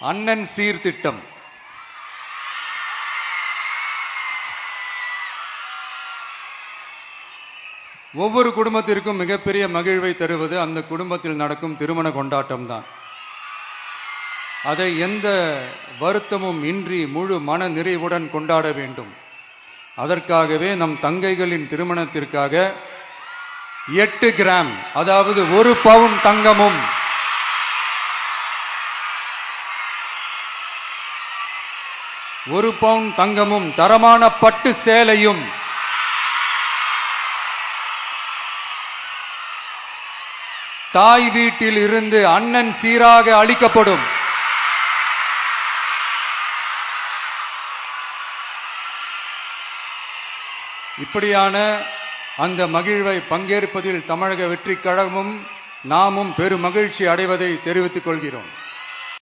அண்ணன் சீர்திட்டம். ஒவ்வொரு குடும்பத்திற்கும் மிகப்பெரிய மகிழ்வை தருவது அந்த குடும்பத்தில் நடக்கும் திருமண கொண்டாட்டம் தான். அதை எந்த வருத்தமும் இன்றி முழு மன நிறைவுடன் கொண்டாட வேண்டும். அதற்காகவே நம் தங்கைகளின் திருமணத்திற்காக 8 கிராம், அதாவது 1 பவுன் தங்கமும் 1 பவுன் தங்கமும் தரமான பட்டு சேலையும் தாய் வீட்டில் இருந்து அண்ணன் சீராக அளிக்கப்படும். இப்படியான அந்த மகிழ்வை பங்கேற்பதில் தமிழக வெற்றிக் கழகமும் நாமும் பெரும் மகிழ்ச்சி அடைவதை தெரிவித்துக் கொள்கிறோம்.